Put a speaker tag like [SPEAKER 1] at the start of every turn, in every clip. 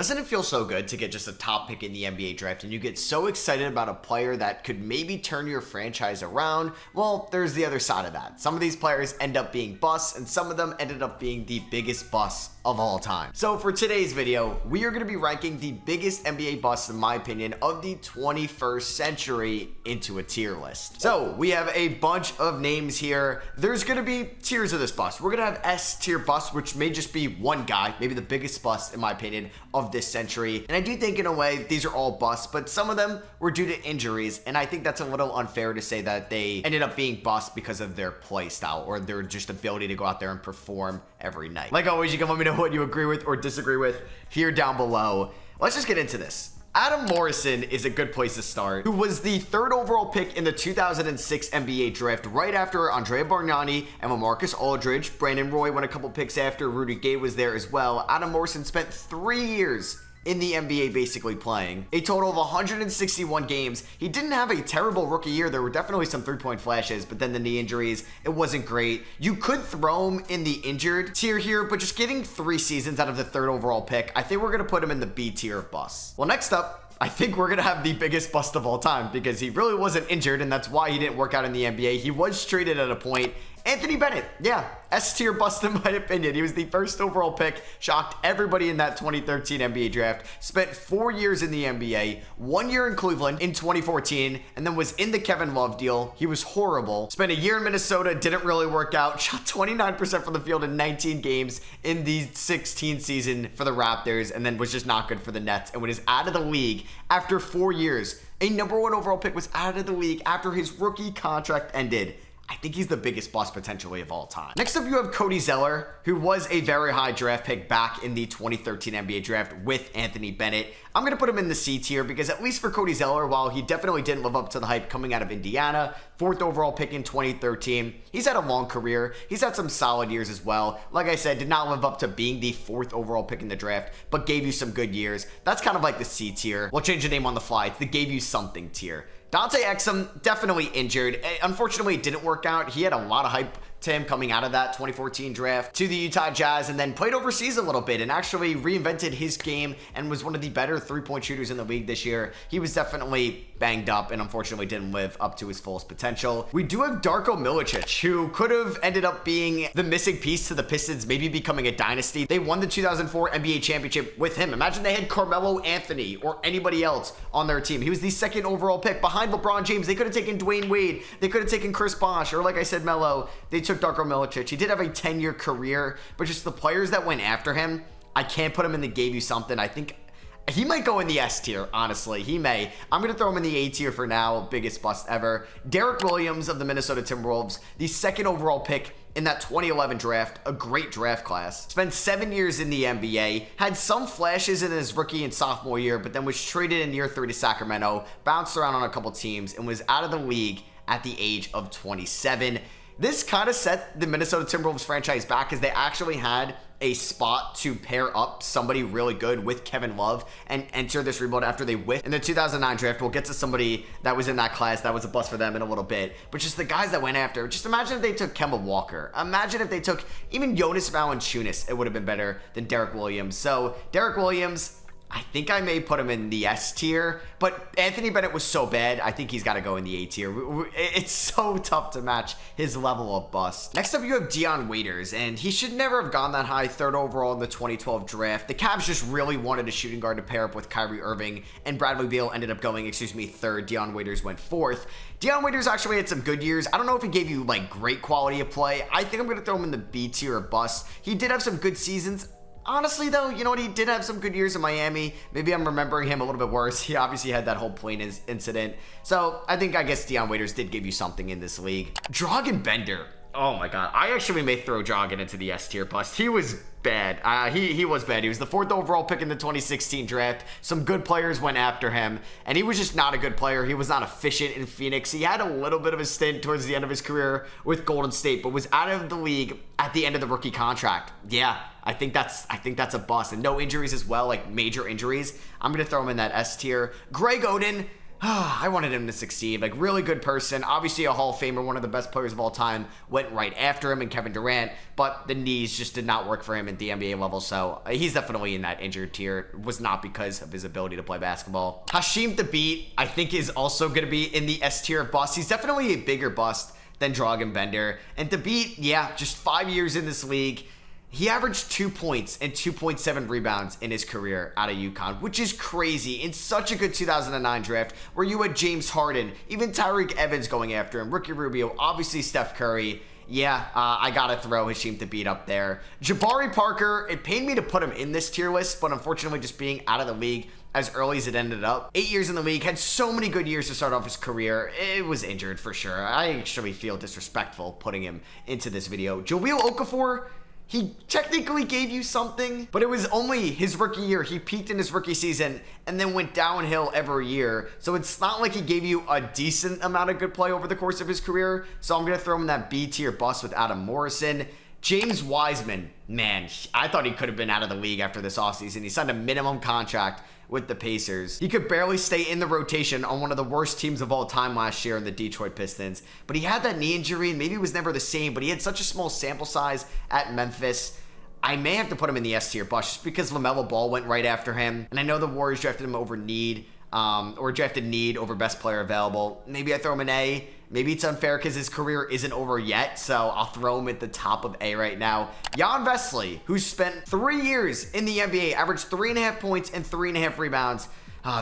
[SPEAKER 1] Doesn't it feel so good to get just a top pick in the NBA draft and you get so excited about a player that could maybe turn your franchise around? Well, there's the other side of that. Some of these players end up being busts and some of them ended up being the biggest busts of all time. So for today's video, we are going to be ranking the biggest NBA busts, in my opinion, of the 21st century into a tier list. So we have a bunch of names here. There's going to be tiers of this bust. We're going to have S tier bust, which may just be one guy, maybe the biggest bust, in my opinion, of this century. And I do think in a way these are all busts, but some of them were due to injuries. And I think that's a little unfair to say that they ended up being busts because of their play style or their just ability to go out there and perform every night. Like always, you can let me know what you agree with or disagree with here down below. Let's just get into this. Adam Morrison is a good place to start, who was the 3rd overall pick in the 2006 NBA draft, right after Andrea Bargnani and LaMarcus Aldridge. Brandon Roy went a couple picks after. Rudy Gay was there as well. Adam Morrison spent 3 years in the NBA basically playing a total of 161 games. He didn't have a terrible rookie year. There were definitely some three-point flashes, but then the knee injuries, it wasn't great. You could throw him in the injured tier here, but just getting 3 seasons out of the 3rd overall pick, I think we're going to put him in the B tier of busts. Well, next up, I think we're going to have the biggest bust of all time because he really wasn't injured, and that's why he didn't work out in the NBA. He was traded at a point. Anthony Bennett, yeah, S tier bust in my opinion. He was the 1st overall pick, shocked everybody in that 2013 NBA draft, spent 4 years in the NBA, 1 year in Cleveland in 2014, and then was in the Kevin Love deal. He was horrible. Spent a year in Minnesota, didn't really work out, shot 29% from the field in 19 games in the 16 season for the Raptors, and then was just not good for the Nets and was out of the league after 4 years. A #1 overall pick was out of the league after his rookie contract ended. I think he's the biggest bust potentially of all time. Next up, you have Cody Zeller, who was a very high draft pick back in the 2013 NBA draft with Anthony Bennett. I'm going to put him in the C tier because at least for Cody Zeller, while he definitely didn't live up to the hype coming out of Indiana, 4th overall pick in 2013, he's had a long career. He's had some solid years as well. Like I said, did not live up to being the 4th overall pick in the draft, but gave you some good years. That's kind of like the C tier. We'll change the name on the fly. It's the gave you something tier. Dante Exum, definitely injured. Unfortunately, it didn't work out. He had a lot of hype to him coming out of that 2014 draft to the Utah Jazz and then played overseas a little bit and actually reinvented his game and was one of the better three-point shooters in the league this year. He was definitely banged up and unfortunately didn't live up to his fullest potential. We do have Darko Milicic, who could have ended up being the missing piece to the Pistons, maybe becoming a dynasty. They won the 2004 NBA championship with him. Imagine they had Carmelo Anthony or anybody else on their team. He was the 2nd overall pick behind LeBron James. They could have taken Dwayne Wade. They could have taken Chris Bosh, or like I said, Melo. They took Darko Milicic. He did have a 10-year career, but just the players that went after him, I can't put him in the gave you something. I think he might go in the S tier, honestly. He may. I'm going to throw him in the A tier for now. Biggest bust ever. Derek Williams of the Minnesota Timberwolves, the 2nd overall pick in that 2011 draft, a great draft class. Spent 7 years in the NBA, had some flashes in his rookie and sophomore year, but then was traded in year 3 to Sacramento, bounced around on a couple teams, and was out of the league at the age of 27. This kind of set the Minnesota Timberwolves franchise back as they actually had a spot to pair up somebody really good with Kevin Love and enter this rebuild after they whiffed in the 2009 draft. We'll get to somebody that was in that class that was a bust for them in a little bit. But just the guys that went after, just imagine if they took Kemba Walker. Imagine if they took even Jonas Valanciunas. It would have been better than Derek Williams. So Derek Williams, I think I may put him in the S tier, but Anthony Bennett was so bad, I think he's got to go in the A tier. It's so tough to match his level of bust. Next up, you have Dion Waiters, and he should never have gone that high, 3rd overall in the 2012 draft. The Cavs just really wanted a shooting guard to pair up with Kyrie Irving, and Bradley Beal ended up going, 3rd. Dion Waiters went 4th. Dion Waiters actually had some good years. I don't know if he gave you like great quality of play. I think I'm going to throw him in the B tier of bust. He did have some good seasons. Honestly, though, you know what? He did have some good years in Miami. Maybe I'm remembering him a little bit worse. He obviously had that whole plane incident. So I guess Dion Waiters did give you something in this league. Dragan Bender. Oh my God. I actually may throw Dragan into the S tier bust. He was bad. He was bad. He was the 4th overall pick in the 2016 draft. Some good players went after him, and he was just not a good player. He was not efficient in Phoenix. He had a little bit of a stint towards the end of his career with Golden State, but was out of the league at the end of the rookie contract. Yeah, I think that's a bust. And no injuries as well, like major injuries. I'm going to throw him in that S tier. Greg Oden, I wanted him to succeed. Like, really good person. Obviously a Hall of Famer, one of the best players of all time, went right after him and Kevin Durant, but the knees just did not work for him at the NBA level, so he's definitely in that injured tier. It was not because of his ability to play basketball. Hasheem Thabeet, I think, is also going to be in the S tier of bust. He's definitely a bigger bust than Dragan Bender. And Thabeet, yeah, just 5 years in this league. He averaged 2 points and 2.7 rebounds in his career out of UConn, which is crazy in such a good 2009 draft where you had James Harden, even Tyreke Evans going after him, Ricky Rubio, obviously Steph Curry. Yeah, I gotta throw Hasheem Thabeet up there. Jabari Parker, it pained me to put him in this tier list, but unfortunately just being out of the league as early as it ended up. 8 years in the league, had so many good years to start off his career. It was injured for sure. I actually feel disrespectful putting him into this video. Jahlil Okafor, he technically gave you something, but it was only his rookie year. He peaked in his rookie season and then went downhill every year. So it's not like he gave you a decent amount of good play over the course of his career. So I'm going to throw him in that B tier bust with Adam Morrison. James Wiseman, man, I thought he could have been out of the league after this offseason. He signed a minimum contract with the Pacers. He could barely stay in the rotation on one of the worst teams of all time last year in the Detroit Pistons. But he had that knee injury and maybe it was never the same, but he had such a small sample size at Memphis. I may have to put him in the S tier bust just because LaMelo Ball went right after him. And I know the Warriors drafted him over need, or drafted need over best player available. Maybe I throw him in A. Maybe it's unfair because his career isn't over yet, so I'll throw him at the top of A right now. Jan Vesely, who spent 3 years in the NBA, averaged 3.5 points and 3.5 rebounds.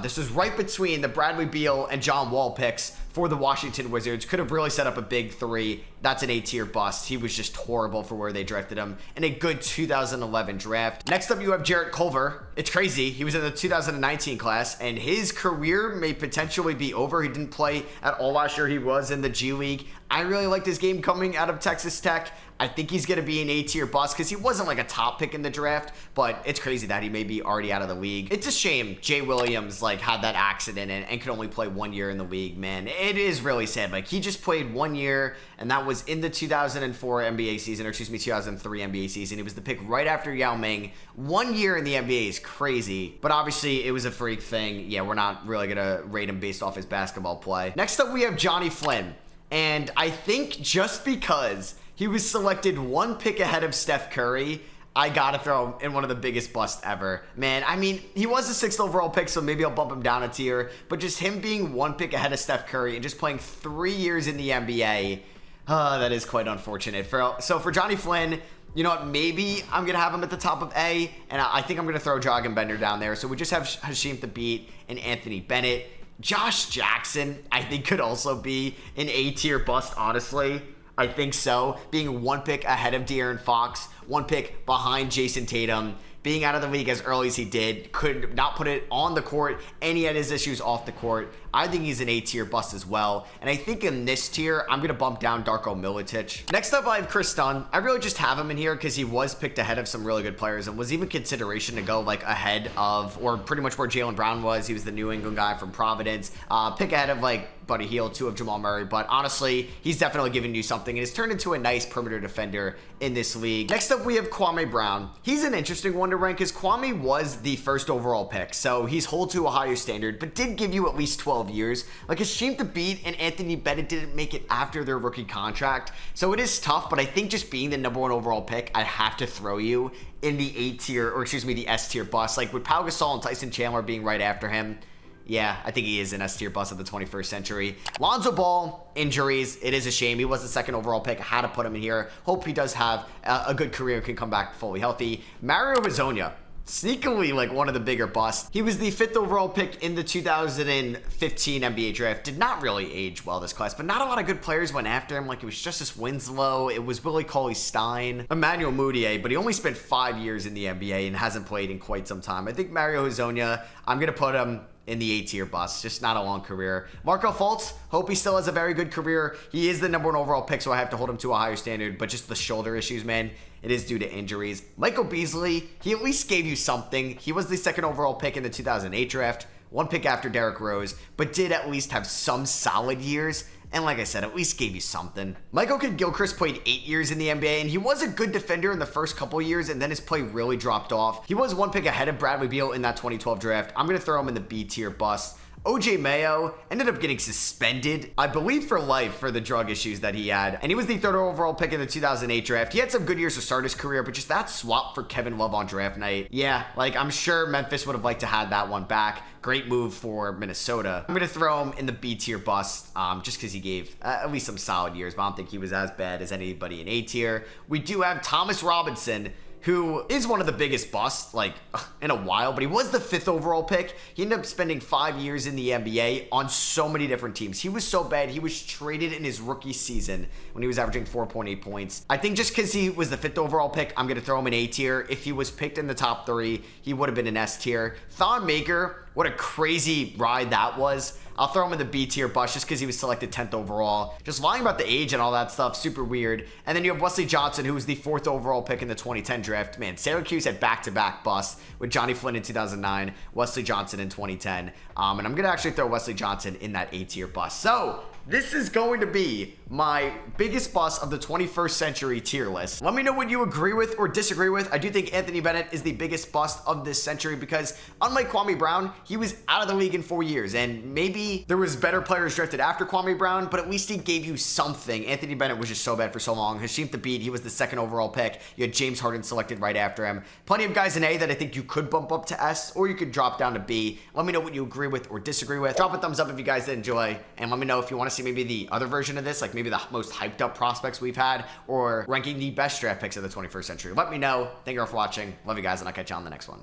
[SPEAKER 1] This was right between the Bradley Beal and John Wall picks for the Washington Wizards. Could have really set up a big three. That's an A-tier bust. He was just horrible for where they drafted him in a good 2011 draft. Next up, you have Jarrett Culver. It's crazy. He was in the 2019 class, and his career may potentially be over. He didn't play at all last year. He was in the G League. I really liked his game coming out of Texas Tech. I think he's going to be an A-tier bust because he wasn't like a top pick in the draft, but it's crazy that he may be already out of the league. It's a shame Jay Williams like had that accident and could only play 1 year in the league, man. It is really sad. Like, he just played 1 year, and that was in the 2004 NBA season, or excuse me, 2003 NBA season. He was the pick right after Yao Ming. 1 year in the NBA is crazy, but obviously it was a freak thing. Yeah, we're not really going to rate him based off his basketball play. Next up, we have Johnny Flynn, and I think just because he was selected 1 pick ahead of Steph Curry, I gotta throw him in one of the biggest busts ever. Man, I mean, he was a 6th overall pick, so maybe I'll bump him down a tier, but just him being 1 pick ahead of Steph Curry and just playing 3 years in the NBA, that is quite unfortunate. So for Johnny Flynn, you know what, maybe I'm going to have him at the top of A, and I think I'm going to throw Dragan Bender down there. So we just have Hasheem Thabeet and Anthony Bennett. Josh Jackson, I think, could also be an A-tier bust, honestly. I think so. Being 1 pick ahead of De'Aaron Fox, 1 pick behind Jason Tatum, being out of the league as early as he did, could not put it on the court, and he had his issues off the court. I think he's an A-tier bust as well. And I think in this tier, I'm going to bump down Darko Milicic. Next up, I have Chris Dunn. I really just have him in here because he was picked ahead of some really good players and was even consideration to go like ahead of, or pretty much where Jaylen Brown was. He was the New England guy from Providence. Pick ahead of like Buddy Hield, 2 of Jamal Murray. But honestly, he's definitely giving you something and has turned into a nice perimeter defender in this league. Next up, we have Kwame Brown. He's an interesting one to rank because Kwame was the 1st overall pick. So he's held to a higher standard, but did give you at least 12 years. Like, Hasheem Thabeet and Anthony Bennett didn't make it after their rookie contract. So it is tough, but I think just being the #1 overall pick, I have to throw you in the A tier, or excuse me, the S tier bust. Like, with Pau Gasol and Tyson Chandler being right after him, yeah, I think he is an S-tier bust of the 21st century. Lonzo Ball, injuries. It is a shame. He was the 2nd overall pick. I had to put him in here. Hope he does have a good career and can come back fully healthy. Mario Hezonja, sneakily like one of the bigger busts. He was the 5th overall pick in the 2015 NBA draft. Did not really age well this class, but not a lot of good players went after him. Like, it was Justice Winslow, it was Willie Cauley-Stein, Emmanuel Mudiay, but he only spent 5 years in the NBA and hasn't played in quite some time. I think Mario Hezonja, I'm going to put him in the A-tier bust. Just not a long career. Markelle Fultz, hope he still has a very good career. He is the #1 overall pick, so I have to hold him to a higher standard, but just the shoulder issues, man, it is due to injuries. Michael Beasley, he at least gave you something. He was the 2nd overall pick in the 2008 draft, 1 pick after Derrick Rose, but did at least have some solid years. And like I said, at least gave you something. Michael Kidd-Gilchrist played 8 years in the NBA, and he was a good defender in the first couple years, and then his play really dropped off. He was 1 pick ahead of Bradley Beal in that 2012 draft. I'm going to throw him in the B tier bust. OJ Mayo ended up getting suspended, I believe for life, for the drug issues that he had. And he was the 3rd overall pick in the 2008 draft. He had some good years to start his career, but just that swap for Kevin Love on draft night. Yeah, like I'm sure Memphis would have liked to have that one back. Great move for Minnesota. I'm going to throw him in the B tier bust just because he gave at least some solid years, but I don't think he was as bad as anybody in A tier. We do have Thomas Robinson, who is one of the biggest busts, like, in a while, but he was the 5th overall pick. He ended up spending 5 years in the NBA on so many different teams. He was so bad, he was traded in his rookie season when he was averaging 4.8 points. I think just because he was the 5th overall pick, I'm going to throw him in A tier. If he was picked in the top 3, he would have been in S tier. Thon Maker, what a crazy ride that was. I'll throw him in the B tier bust just because he was selected 10th overall. Just lying about the age and all that stuff, super weird. And then you have Wesley Johnson, who was the 4th overall pick in the 2010 draft. Man, Syracuse had back-to-back busts with Johnny Flynn in 2009, Wesley Johnson in 2010. And I'm going to actually throw Wesley Johnson in that A tier bust. So this is going to be my biggest bust of the 21st century tier list. Let me know what you agree with or disagree with. I do think Anthony Bennett is the biggest bust of this century because unlike Kwame Brown, he was out of the league in 4 years, and maybe there was better players drafted after Kwame Brown, but at least he gave you something. Anthony Bennett was just so bad for so long. Hasheem Thabeet, he was the 2nd overall pick. You had James Harden selected right after him. Plenty of guys in A that I think you could bump up to S, or you could drop down to B. Let me know what you agree with or disagree with. Drop a thumbs up if you guys did enjoy, and let me know if you want to see maybe the other version of this, like maybe the most hyped up prospects we've had, or ranking the best draft picks of the 21st century. Let me know. Thank you all for watching. Love you guys, and I'll catch you on the next one.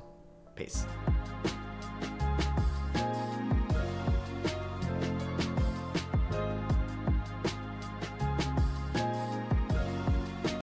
[SPEAKER 1] Peace.